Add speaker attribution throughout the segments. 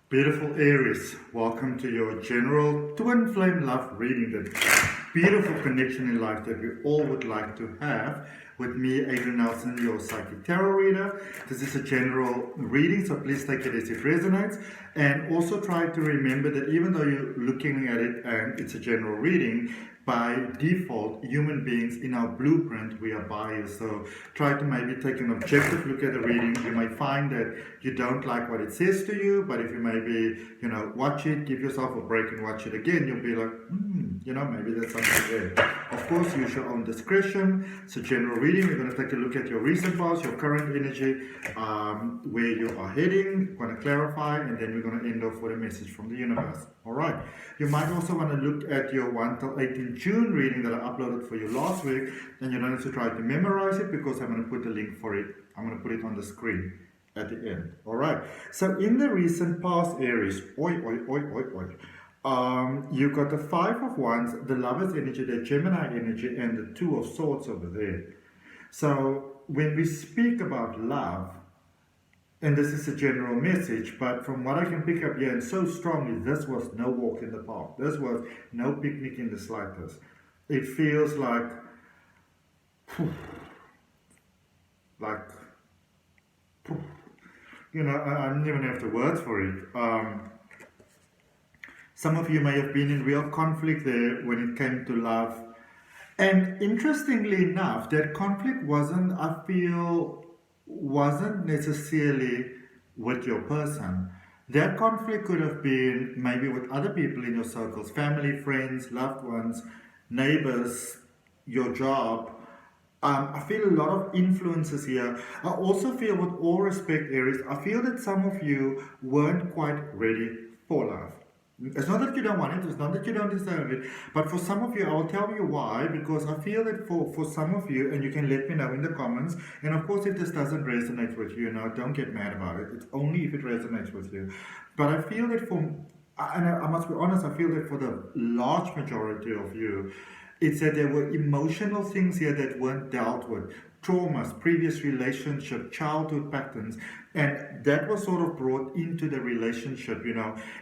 Speaker 1: Beautiful Aries, welcome to your general twin flame love reading, that beautiful connection in life that we all would like to have with me, Adrian Nelson, your psychic tarot reader. This is a general reading, so please take it as it resonates, and also try to remember that even though you're looking at it and it's a general reading, by default, human beings in our blueprint, we are biased. So try to maybe take an objective look at the reading. You may find that you don't like what it says to you, but if you maybe, watch it, give yourself a break and watch it again, you'll be like, maybe there's something there. Of course, use your own discretion. It's a general reading. We're going to take a look at your recent past, your current energy, where you are heading. We're going to clarify, and then we're going to end off with a message from the universe. All right. You might also want to look at your 1 till 18 June reading that I uploaded for you last week, and you don't have to try to memorize it because I'm going to put the link for it. I'm going to put it on the screen at the end. All right. So in the recent past, Aries, you've got the 5 of Wands, the Lover's energy, the Gemini energy, and the 2 of Swords over there. So when we speak about love, and this is a general message, but from what I can pick up here, and so strongly, this was no walk in the park. This was no picnic in the slightest. It feels like, I don't even have the words for it. Some of you may have been in real conflict there when it came to love. And interestingly enough, that conflict wasn't necessarily with your person. That conflict could have been maybe with other people in your circles, family, friends, loved ones, neighbors, your job. I feel a lot of influences here. I also feel, with all respect, Aries, I feel that some of you weren't quite ready for love. It's not that you don't want it, it's not that you don't deserve it, but for some of you, I will tell you why, because I feel that for some of you, and you can let me know in the comments, and of course if this doesn't resonate with you, don't get mad about it, it's only if it resonates with you. But I feel that and I must be honest, I feel that for the large majority of you, it's that there were emotional things here that weren't dealt with. Traumas, previous relationship, childhood patterns, and that was sort of brought into the relationship,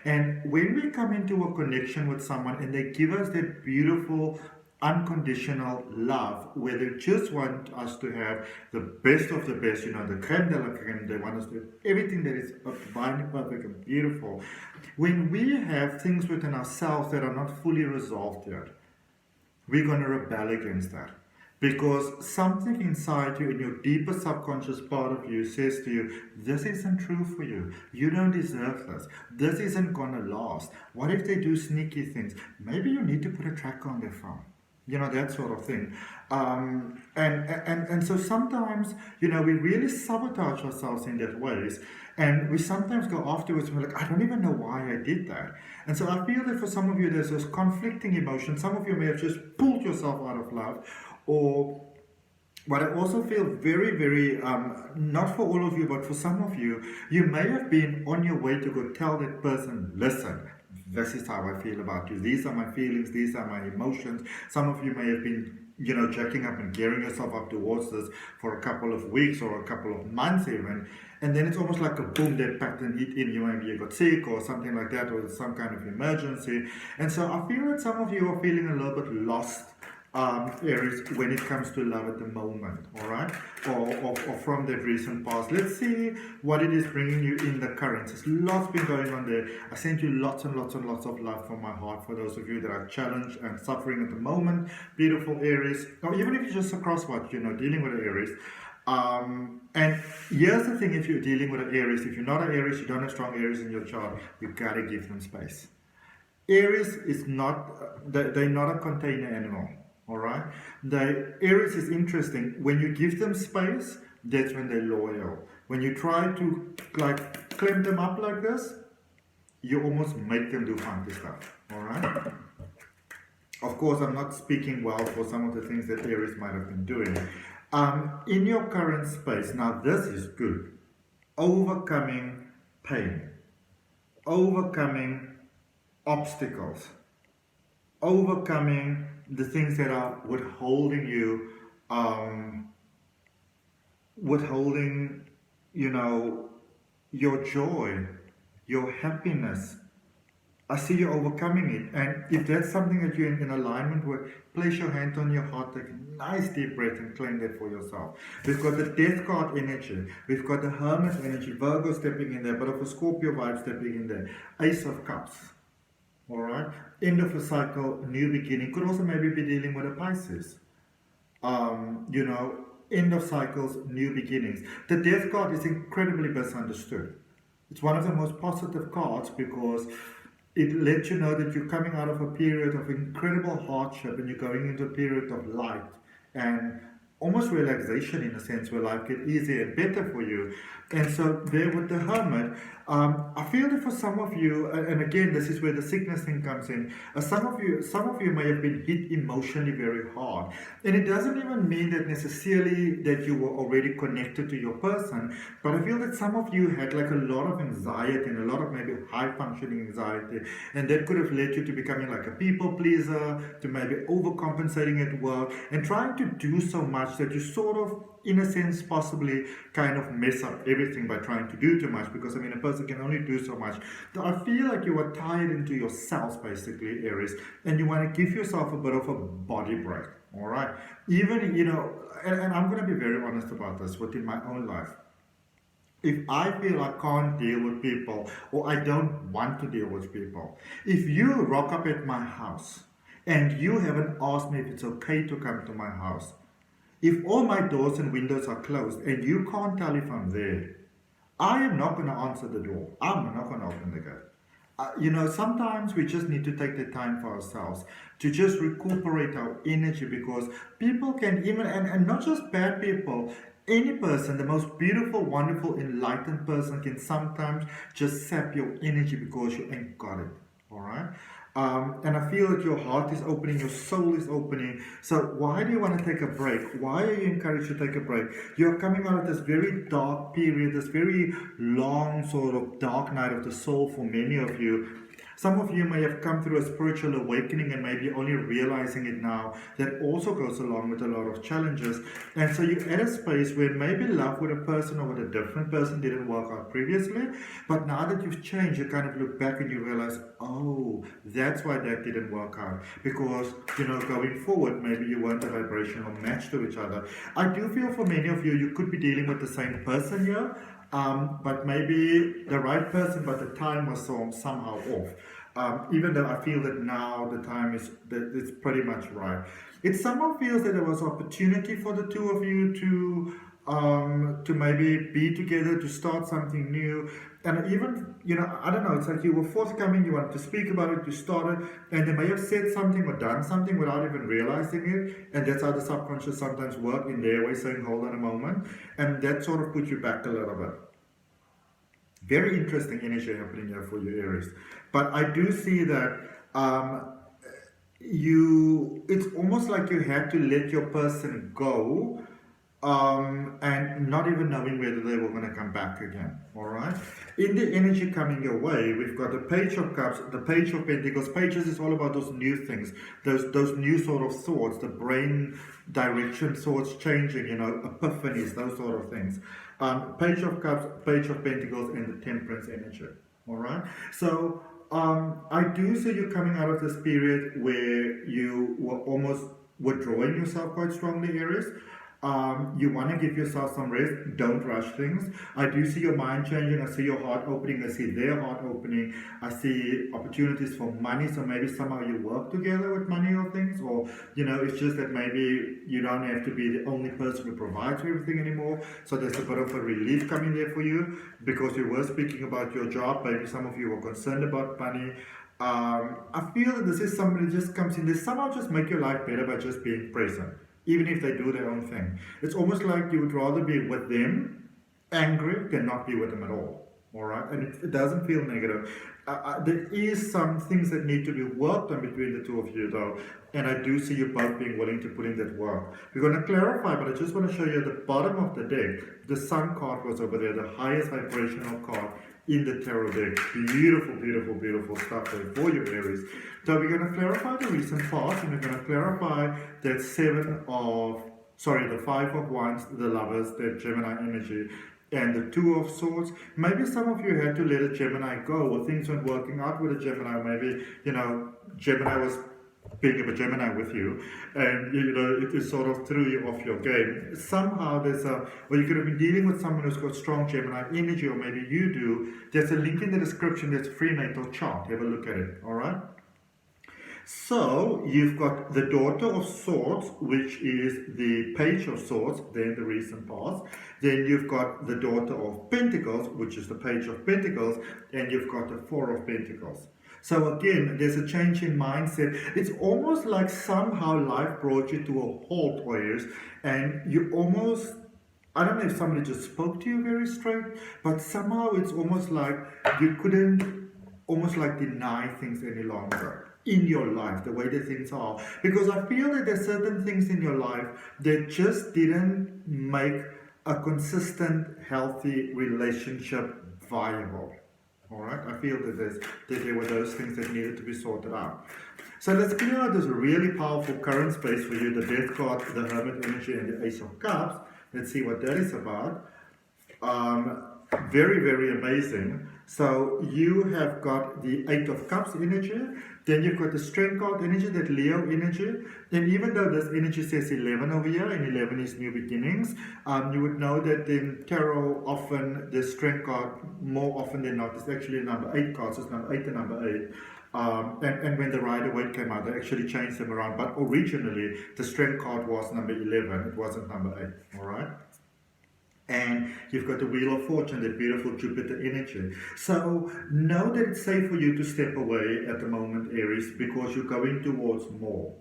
Speaker 1: And when we come into a connection with someone and they give us that beautiful, unconditional love, where they just want us to have the best of the best, the creme de la creme, they want us to have everything that is divinely perfect and beautiful. When we have things within ourselves that are not fully resolved yet, we're going to rebel against that. Because something inside you, in your deeper subconscious part of you, says to you, this isn't true for you. You don't deserve this. This isn't going to last. What if they do sneaky things? Maybe you need to put a tracker on their phone. That sort of thing. And so sometimes, we really sabotage ourselves in that ways. And we sometimes go afterwards and we're like, I don't even know why I did that. And so I feel that for some of you, there's those conflicting emotions. Some of you may have just pulled yourself out of love. Or what I also feel very, very, not for all of you, but for some of you, you may have been on your way to go tell that person, listen, this is how I feel about you. These are my feelings. These are my emotions. Some of you may have been, jacking up and gearing yourself up towards this for a couple of weeks or a couple of months even. And then it's almost like a boom, that pattern hit in you. Maybe you got sick or something like that, or some kind of emergency. And so I feel that some of you are feeling a little bit lost, Aries, when it comes to love at the moment, all right, or from that recent past. Let's see what it is bringing you in the current. There's lots been going on there. I sent you lots and lots and lots of love from my heart for those of you that are challenged and suffering at the moment, beautiful Aries, or even if you're just across what, dealing with an Aries. And here's the thing: if you're dealing with an Aries, if you're not an Aries, you don't have strong Aries in your chart, you've got to give them space. Aries is not, they're not a container animal. All right, the Aries is interesting. When you give them space, that's when they're loyal. When you try to clamp them up like this, you almost make them do funky stuff. All right. Of course, I'm not speaking well for some of the things that Aries might have been doing. In your current space, now this is good. Overcoming pain, overcoming obstacles, overcoming the things that are withholding you, your joy, your happiness. I see you overcoming it. And if that's something that you're in alignment with, place your hand on your heart, take a nice deep breath and claim that for yourself. We've got the Death card energy. We've got the Hermit energy, Virgo stepping in there, but of a Scorpio vibe stepping in there. Ace of Cups. Alright? End of a cycle, new beginning. Could also maybe be dealing with a Pisces. End of cycles, new beginnings. The Death card is incredibly misunderstood. It's one of the most positive cards because it lets you know that you're coming out of a period of incredible hardship and you're going into a period of light and almost relaxation in a sense where life gets easier and better for you. And so there with the Hermit, I feel that for some of you, and again this is where the sickness thing comes in, some of you may have been hit emotionally very hard, and it doesn't even mean that necessarily that you were already connected to your person, but I feel that some of you had like a lot of anxiety and a lot of maybe high functioning anxiety, and that could have led you to becoming like a people pleaser, to maybe overcompensating at work and trying to do so much that you sort of, in a sense, possibly kind of mess up everything by trying to do too much, because I mean a person can only do so much. So I feel like you are tied into yourselves basically, Aries, and you want to give yourself a bit of a body break. All right, even and I'm going to be very honest about this within my own life. If I feel I can't deal with people or I don't want to deal with people, if you rock up at my house and you haven't asked me if it's okay to come to my house, if all my doors and windows are closed and you can't tell if I'm there, I am not going to answer the door. I'm not going to open the gate. Sometimes we just need to take the time for ourselves to just recuperate our energy, because people can even, and not just bad people, any person, the most beautiful, wonderful, enlightened person can sometimes just sap your energy because you ain't got it. All right? And I feel that your heart is opening, your soul is opening. So why do you want to take a break? Why are you encouraged to take a break? You're coming out of this very dark period, this very long sort of dark night of the soul for many of you. Some of you may have come through a spiritual awakening and maybe only realizing it now. That also goes along with a lot of challenges. And so you're at a space where maybe love with a person or with a different person didn't work out previously. But now that you've changed, you kind of look back and you realize, oh, that's why that didn't work out. Because, going forward, maybe you weren't a vibrational match to each other. I do feel for many of you, you could be dealing with the same person here. But maybe the right person, but the time was somehow off. Even though I feel that now the time it's pretty much right. It somehow feels that there was opportunity for the two of you to maybe be together, to start something new. And even, I don't know, it's like you were forthcoming, you wanted to speak about it, you started, and they may have said something or done something without even realizing it. And that's how the subconscious sometimes works in their way, saying, hold on a moment. And that sort of puts you back a little bit. Very interesting energy happening here for you, Aries. But I do see that it's almost like you had to let your person go, and not even knowing whether they were going to come back again. All right. In the energy coming your way, we've got the Page of Cups, the Page of Pentacles. Pages is all about those new things, those new sort of thoughts, the brain direction, thoughts changing, epiphanies, those sort of things. Page of Cups, Page of Pentacles, and the Temperance energy. All right. So I do see you coming out of this period where you were almost withdrawing yourself quite strongly, Aries. You want to give yourself some rest. Don't rush things. I do see your mind changing. I see your heart opening. I see their heart opening. I see opportunities for money. So maybe somehow you work together with money or things. Or, it's just that maybe you don't have to be the only person who provides for everything anymore. So there's a bit of a relief coming there for you. Because we were speaking about your job. Maybe some of you were concerned about money. I feel that this is somebody just comes in. They somehow just make your life better by just being present. Even if they do their own thing. It's almost like you would rather be with them, angry, than not be with them at all. All right? And it doesn't feel negative. There is some things that need to be worked on between the two of you, though. And I do see you both being willing to put in that work. We're going to clarify, but I just want to show you at the bottom of the deck, the Sun card was over there, the highest vibrational card in the tarot deck. Beautiful, beautiful, beautiful stuff there for you, Aries. So we're going to clarify the recent past, and we're going to clarify that the 5 of Wands, the Lovers, that Gemini energy, and the Two of Swords. Maybe some of you had to let a Gemini go, or things weren't working out with a Gemini. Maybe, Gemini was being a Gemini with you, and it sort of threw you off your game. Somehow or you could have been dealing with someone who's got strong Gemini energy, or maybe you do. There's a link in the description. There's a free natal chart. Have a look at it. All right. So you've got the Daughter of Swords, which is the Page of Swords, then the recent past. Then you've got the Daughter of Pentacles, which is the Page of Pentacles, and you've got the Four of Pentacles. So again, there's a change in mindset. It's almost like somehow life brought you to a halt, Aries, and you almost, I don't know if somebody just spoke to you very straight, but somehow it's almost like you couldn't almost like deny things any longer in your life, the way that things are. Because I feel that there's certain things in your life that just didn't make a consistent, healthy relationship viable. All right, I feel that there were those things that needed to be sorted out. So let's clear out this really powerful current space for you, the Death card, the Hermit energy, and the Ace of Cups. Let's see what that is about. Very, very amazing. So you have got the Eight of Cups energy, then you've got the Strength card energy, that Leo energy. And even though this energy says 11 over here, and 11 is new beginnings, you would know that in tarot often the Strength card, more often than not, is actually number 8 cards. It's number 8 and number 8. And when the Rider-Waite came out, they actually changed them around. But originally, the Strength card was number 11. It wasn't number 8. All right. And you've got the Wheel of Fortune, that beautiful Jupiter energy. So know that it's safe for you to step away at the moment, Aries, because you're going towards more,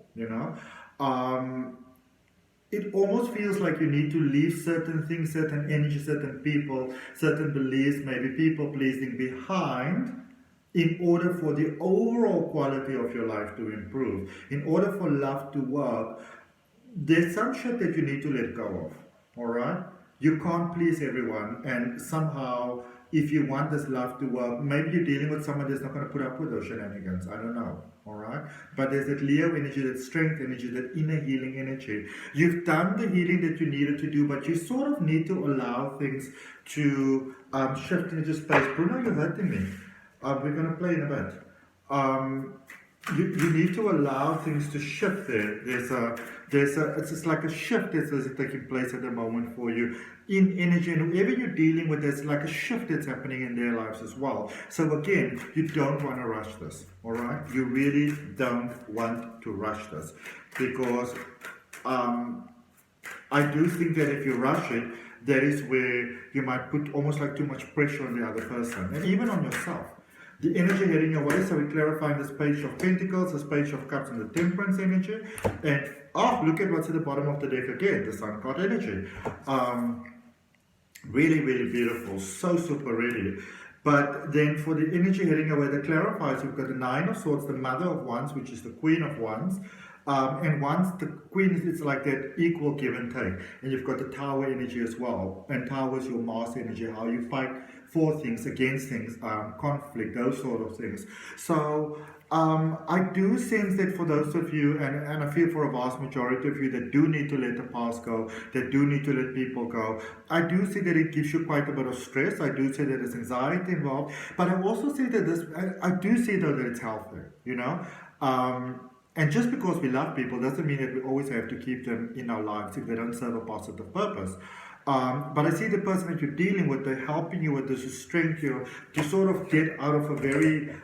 Speaker 1: It almost feels like you need to leave certain things, certain energy, certain people, certain beliefs, maybe people pleasing behind, in order for the overall quality of your life to improve. In order for love to work, there's some shit that you need to let go of, all right? You can't please everyone, and somehow, if you want this love to work, maybe you're dealing with someone that's not going to put up with those shenanigans. I don't know, all right? But there's that Leo energy, that Strength energy, that inner healing energy. You've done the healing that you needed to do, but you sort of need to allow things to shift into space. Bruno, you're hurting me. We're going to play in a bit. You need to allow things to shift there. It's just like a shift that's taking place at the moment for you in energy, and whoever you're dealing with, there's like a shift that's happening in their lives as well. So again, you don't want to rush this, all right? You really don't want to rush this, because I do think that if you rush it, that is where you might put almost like too much pressure on the other person, and even on yourself. The energy heading your way, so we're clarifying this Page of Pentacles, this Page of Cups, and the Temperance energy. And look at what's at the bottom of the deck again, the Sun card energy. Really, really beautiful, so super ready. But then for the energy heading away that clarifies, we've got the Nine of Swords, the Mother of Wands, which is the Queen of Wands. And once the Queen, it's like that equal give and take. And you've got the Tower energy as well. And Tower is your Master energy, how you fight for things, against things, conflict, those sort of things. So I do sense that for those of you, and I feel for a vast majority of you that do need to let the past go, that do need to let people go, I do see that it gives you quite a bit of stress. I do see that there's anxiety involved, but I also see that I do see though that it's healthy, and just because we love people doesn't mean that we always have to keep them in our lives if they don't serve a positive purpose. But I see the person that you're dealing with, they're helping you with this strength to sort of get out of a very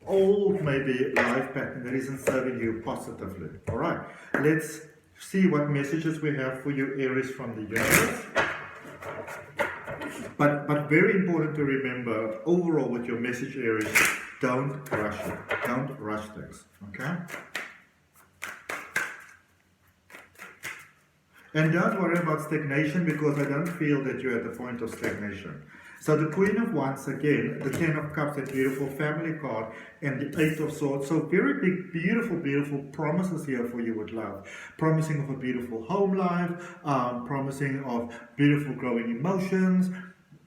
Speaker 1: old, maybe, life pattern that isn't serving you positively. All right, let's see what messages we have for you, Aries, from the universe. But very important to remember, overall, with your message, Aries, don't rush it. Don't rush things, okay? And don't worry about stagnation, because I don't feel that you're at the point of stagnation. So the Queen of Wands, again, the Ten of Cups, that beautiful family card, and the Eight of Swords. So very big, beautiful, beautiful promises here for you with love. Promising of a beautiful home life, promising of beautiful growing emotions,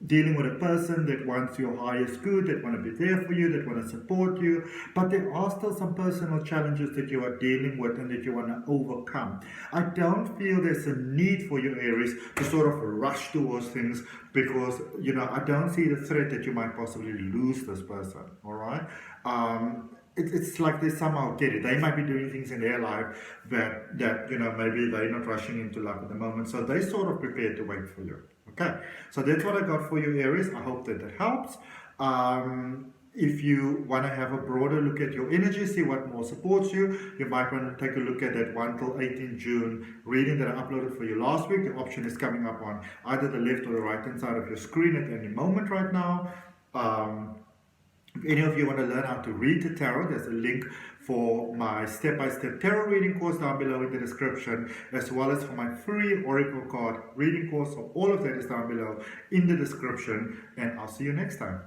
Speaker 1: dealing with a person that wants your highest good, that want to be there for you, that want to support you, but there are still some personal challenges that you are dealing with and that you want to overcome. I don't feel there's a need for you, Aries, to sort of rush towards things because, I don't see the threat that you might possibly lose this person, all right? It's like they somehow get it. They might be doing things in their life that maybe they're not rushing into love at the moment, so they sort of prepared to wait for you. Okay, so that's what I got for you, Aries. I hope that helps. If you want to have a broader look at your energy, see what more supports you, you might want to take a look at that 1 till 18 June reading that I uploaded for you last week. The option is coming up on either the left or the right hand side of your screen at any moment right now. If any of you want to learn how to read the tarot, there's a link for my step-by-step tarot reading course down below in the description, as well as for my free oracle card reading course. So all of that is down below in the description, and I'll see you next time.